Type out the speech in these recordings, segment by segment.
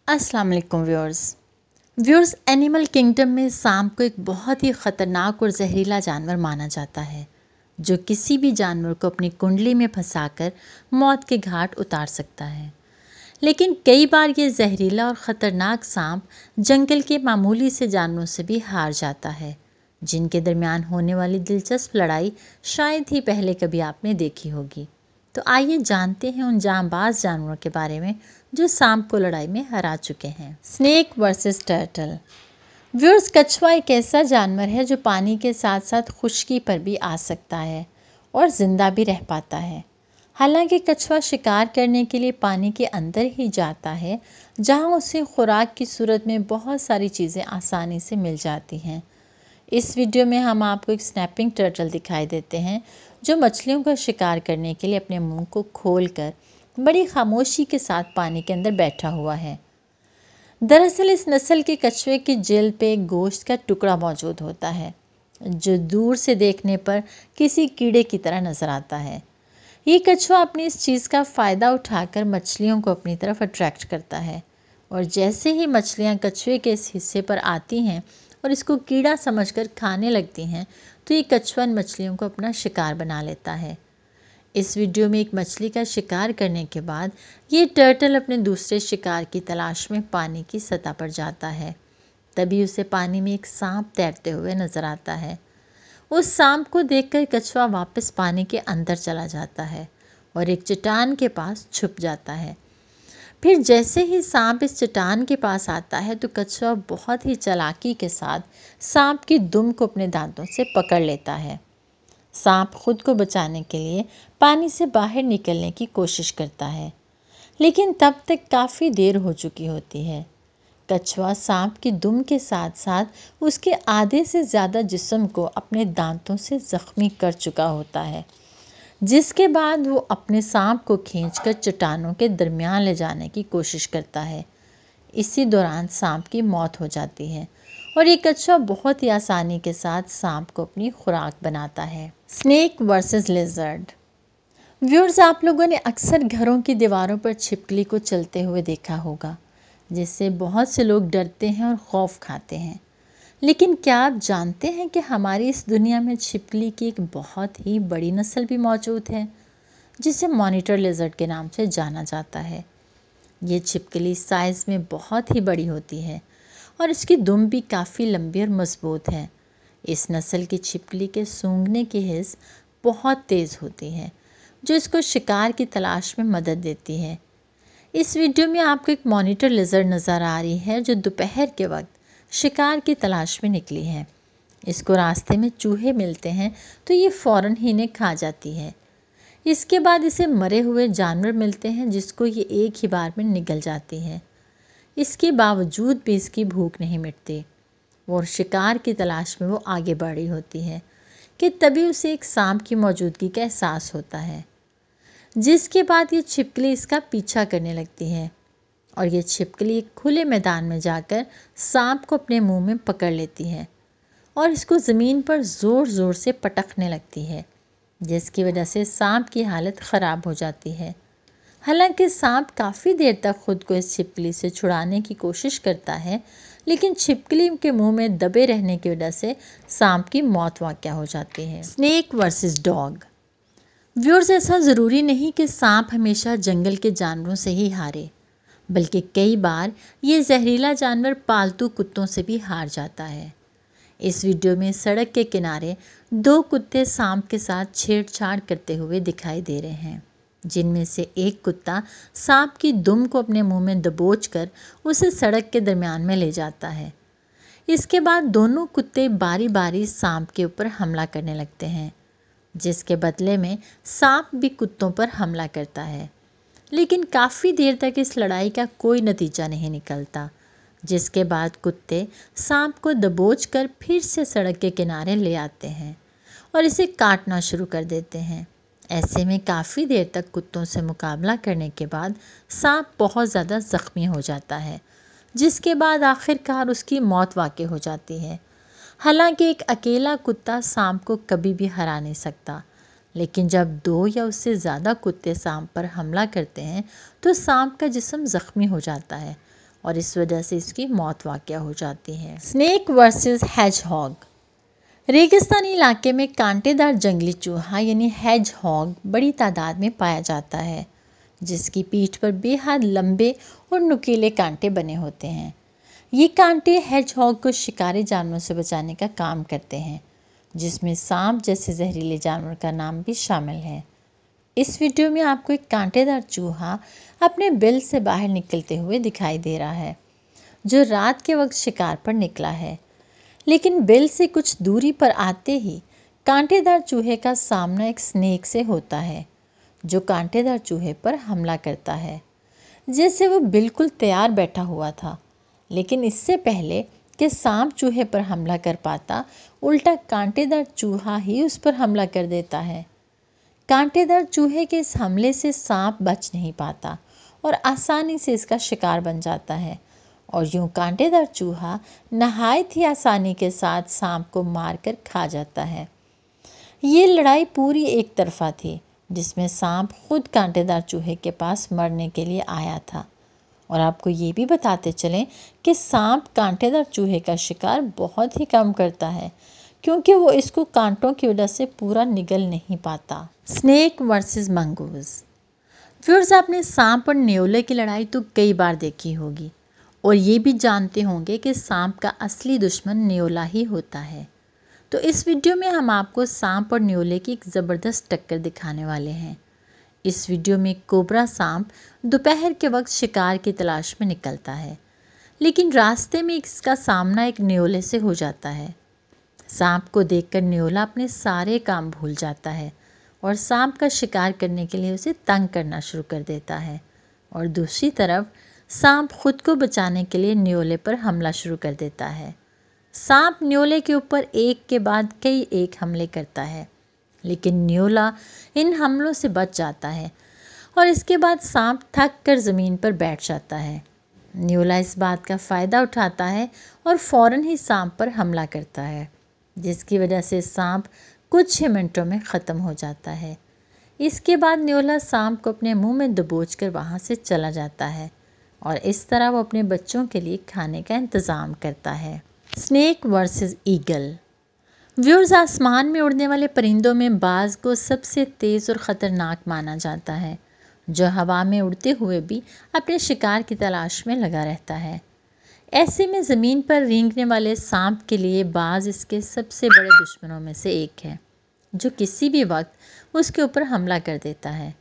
अस्सलाम वालेकुम viewers animal kingdom में सांप को एक बहुत ही ख़तरनाक और जहरीला जानवर माना जाता है जो किसी भी जानवर को अपनी कुंडली में फंसाकर मौत के घाट उतार सकता है। लेकिन कई बार ये जहरीला और ख़तरनाक सांप जंगल के मामूली से जानवरों से भी हार जाता है, जिनके दरमियान होने वाली दिलचस्प लड़ाई शायद ही पहले कभी आपने देखी होगी। तो आइए जानते हैं उन जांबाज जानवरों के बारे में जो सांप को लड़ाई में हरा चुके हैं। Snake versus turtle. व्यूअर्स, कछुआ एक ऐसा जानवर है जो पानी के साथ साथ खुश्की पर भी आ सकता है और ज़िंदा भी रह पाता है। हालांकि कछुआ शिकार करने के लिए पानी के अंदर ही जाता है, जहां उसे खुराक की सूरत में बहुत सारी चीज़ें आसानी से मिल जाती हैं। इस वीडियो में हम आपको एक स्नैपिंग टर्टल दिखाई देते हैं जो मछलियों का शिकार करने के लिए अपने मुंह को खोलकर बड़ी खामोशी के साथ पानी के अंदर बैठा हुआ है। दरअसल इस नस्ल के कछुए की जेल पे एक गोश्त का टुकड़ा मौजूद होता है जो दूर से देखने पर किसी कीड़े की तरह नज़र आता है। ये कछुआ अपनी इस चीज़ का फ़ायदा उठाकर मछलियों को अपनी तरफ अट्रैक्ट करता है और जैसे ही मछलियाँ कछुए के इस हिस्से पर आती हैं और इसको कीड़ा समझकर खाने लगती हैं तो ये कछुआ मछलियों को अपना शिकार बना लेता है। इस वीडियो में एक मछली का शिकार करने के बाद ये टर्टल अपने दूसरे शिकार की तलाश में पानी की सतह पर जाता है। तभी उसे पानी में एक सांप तैरते हुए नज़र आता है। उस सांप को देखकर कछुआ वापस पानी के अंदर चला जाता है और एक चट्टान के पास छुप जाता है। फिर जैसे ही सांप इस चट्टान के पास आता है तो कछुआ बहुत ही चालाकी के साथ सांप की दुम को अपने दांतों से पकड़ लेता है। सांप खुद को बचाने के लिए पानी से बाहर निकलने की कोशिश करता है, लेकिन तब तक काफ़ी देर हो चुकी होती है। कछुआ सांप की दुम के साथ साथ उसके आधे से ज़्यादा जिस्म को अपने दांतों से ज़ख्मी कर चुका होता है, जिसके बाद वो अपने सांप को खींचकर चट्टानों के दरमियान ले जाने की कोशिश करता है। इसी दौरान सांप की मौत हो जाती है और ये कछुआ बहुत ही आसानी के साथ सांप को अपनी खुराक बनाता है। Snake versus lizard. व्यूअर्स, आप लोगों ने अक्सर घरों की दीवारों पर छिपकली को चलते हुए देखा होगा, जिससे बहुत से लोग डरते हैं और खौफ खाते हैं। लेकिन क्या आप जानते हैं कि हमारी इस दुनिया में छिपकली की एक बहुत ही बड़ी नस्ल भी मौजूद है, जिसे मॉनिटर लिजर्ड के नाम से जाना जाता है। ये छिपकली साइज़ में बहुत ही बड़ी होती है और इसकी दुम भी काफ़ी लंबी और मज़बूत है। इस नस्ल की छिपकली के सूंघने की हिस्स बहुत तेज़ होती है, जो इसको शिकार की तलाश में मदद देती है। इस वीडियो में आपको एक मॉनिटर लिजर्ड नज़र आ रही है जो दोपहर के वक्त शिकार की तलाश में निकली है। इसको रास्ते में चूहे मिलते हैं तो ये फ़ौरन ही इन्हें खा जाती है। इसके बाद इसे मरे हुए जानवर मिलते हैं जिसको ये एक ही बार में निगल जाती है। इसके बावजूद भी इसकी भूख नहीं मिटती और शिकार की तलाश में वो आगे बढ़ी होती है कि तभी उसे एक सांप की मौजूदगी का एहसास होता है, जिसके बाद ये छिपकली इसका पीछा करने लगती है और ये छिपकली एक खुले मैदान में जाकर सांप को अपने मुंह में पकड़ लेती है और इसको ज़मीन पर ज़ोर ज़ोर से पटकने लगती है, जिसकी वजह से सांप की हालत ख़राब हो जाती है। हालांकि सांप काफ़ी देर तक खुद को इस छिपकली से छुड़ाने की कोशिश करता है, लेकिन छिपकली के मुंह में दबे रहने की वजह से सांप की मौत वाक़या हो जाती है। Snake versus dog. व्यूअर्स, ऐसा ज़रूरी नहीं कि सांप हमेशा जंगल के जानवरों से ही हारे, बल्कि कई बार ये जहरीला जानवर पालतू कुत्तों से भी हार जाता है। इस वीडियो में सड़क के किनारे दो कुत्ते सांप के साथ छेड़छाड़ करते हुए दिखाई दे रहे हैं, जिनमें से एक कुत्ता सांप की दुम को अपने मुंह में दबोचकर उसे सड़क के दरमियान में ले जाता है। इसके बाद दोनों कुत्ते बारी बारी सांप के ऊपर हमला करने लगते हैं, जिसके बदले में सांप भी कुत्तों पर हमला करता है। लेकिन काफ़ी देर तक इस लड़ाई का कोई नतीजा नहीं निकलता, जिसके बाद कुत्ते सांप को दबोचकर फिर से सड़क के किनारे ले आते हैं और इसे काटना शुरू कर देते हैं। ऐसे में काफ़ी देर तक कुत्तों से मुकाबला करने के बाद सांप बहुत ज़्यादा ज़ख्मी हो जाता है, जिसके बाद आखिरकार उसकी मौत वाक़ई हो जाती है। हालांकि एक अकेला कुत्ता सांप को कभी भी हरा नहीं सकता, लेकिन जब दो या उससे ज़्यादा कुत्ते सांप पर हमला करते हैं तो सांप का जिस्म ज़ख्मी हो जाता है और इस वजह से इसकी मौत वाक़या हो जाती है। Snake versus hedgehog. रेगिस्तानी इलाके में कांटेदार जंगली चूहा यानी हेजहॉग बड़ी तादाद में पाया जाता है, जिसकी पीठ पर बेहद लंबे और नुकीले कांटे बने होते हैं। ये कांटे हेजहॉग को शिकारी जानवरों से बचाने का काम करते हैं, जिसमें सांप जैसे जहरीले जानवर का नाम भी शामिल है। इस वीडियो में आपको एक कांटेदार चूहा अपने बिल से बाहर निकलते हुए दिखाई दे रहा है, जो रात के वक्त शिकार पर निकला है। लेकिन बिल से कुछ दूरी पर आते ही कांटेदार चूहे का सामना एक स्नेक से होता है, जो कांटेदार चूहे पर हमला करता है। जैसे वो बिल्कुल तैयार बैठा हुआ था, लेकिन इससे पहले कि सांप चूहे पर हमला कर पाता, उल्टा कांटेदार चूहा ही उस पर हमला कर देता है। कांटेदार चूहे के इस हमले से सांप बच नहीं पाता और आसानी से इसका शिकार बन जाता है, और यूं कांटेदार चूहा नहायत ही आसानी के साथ सांप को मारकर खा जाता है। ये लड़ाई पूरी एक तरफा थी, जिसमें सांप खुद कांटेदार चूहे के पास मरने के लिए आया था। और आपको ये भी बताते चलें कि सांप कांटेदार चूहे का शिकार बहुत ही कम करता है, क्योंकि वो इसको कांटों की वजह से पूरा निगल नहीं पाता। Snake versus mongoose. व्यूअर्स, आपने सांप और न्योले की लड़ाई तो कई बार देखी होगी और ये भी जानते होंगे कि सांप का असली दुश्मन न्योला ही होता है। तो इस वीडियो में हम आपको सांप और न्योले की एक ज़बरदस्त टक्कर दिखाने वाले हैं। इस वीडियो में कोबरा सांप दोपहर के वक्त शिकार की तलाश में निकलता है, लेकिन रास्ते में इसका सामना एक न्योले से हो जाता है। सांप को देखकर न्योला अपने सारे काम भूल जाता है और सांप का शिकार करने के लिए उसे तंग करना शुरू कर देता है। और दूसरी तरफ सांप खुद को बचाने के लिए न्योले पर हमला शुरू कर देता है। सांप न्योले के ऊपर एक के बाद कई एक हमले करता है, लेकिन न्योला इन हमलों से बच जाता है और इसके बाद सांप थक कर ज़मीन पर बैठ जाता है। न्योला इस बात का फ़ायदा उठाता है और फ़ौरन ही सांप पर हमला करता है, जिसकी वजह से सांप कुछ ही मिनटों में ख़त्म हो जाता है। इसके बाद न्योला सांप को अपने मुंह में दबोच कर वहाँ से चला जाता है और इस तरह वो अपने बच्चों के लिए खाने का इंतज़ाम करता है। Snake versus eagle. व्यूअर्स, आसमान में उड़ने वाले परिंदों में बाज़ को सबसे तेज़ और ख़तरनाक माना जाता है, जो हवा में उड़ते हुए भी अपने शिकार की तलाश में लगा रहता है। ऐसे में ज़मीन पर रेंगने वाले सांप के लिए बाज़ इसके सबसे बड़े दुश्मनों में से एक है, जो किसी भी वक्त उसके ऊपर हमला कर देता है।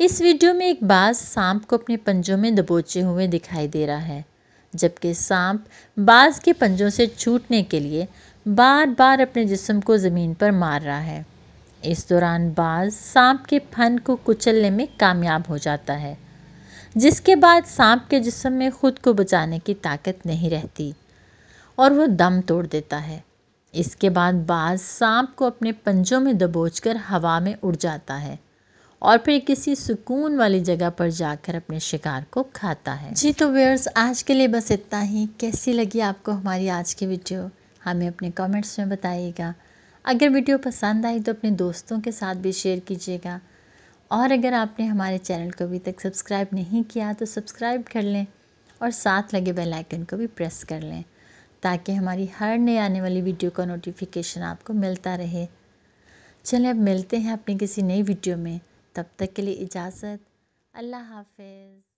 इस वीडियो में एक बाज़ सांप को अपने पंजों में दबोचे हुए दिखाई दे रहा है, जबकि सांप बाज़ के पंजों से छूटने के लिए बार बार अपने जिस्म को ज़मीन पर मार रहा है। इस दौरान बाज़ सांप के फन को कुचलने में कामयाब हो जाता है, जिसके बाद सांप के जिस्म में खुद को बचाने की ताकत नहीं रहती और वो दम तोड़ देता है। इसके बाद बाज़ सांप को अपने पंजों में दबोचकर हवा में उड़ जाता है और फिर किसी सुकून वाली जगह पर जाकर अपने शिकार को खाता है। जी तो व्यूअर्स, आज के लिए बस इतना ही। कैसी लगी आपको हमारी आज की वीडियो, हमें अपने कमेंट्स में बताइएगा। अगर वीडियो पसंद आई तो अपने दोस्तों के साथ भी शेयर कीजिएगा, और अगर आपने हमारे चैनल को अभी तक सब्सक्राइब नहीं किया तो सब्सक्राइब कर लें और साथ लगे बेल आइकन को भी प्रेस कर लें, ताकि हमारी हर नई आने वाली वीडियो का नोटिफिकेशन आपको मिलता रहे। चलें, अब मिलते हैं अपनी किसी नई वीडियो में। तब तक के लिए इजाज़त। अल्लाह हाफ़िज़।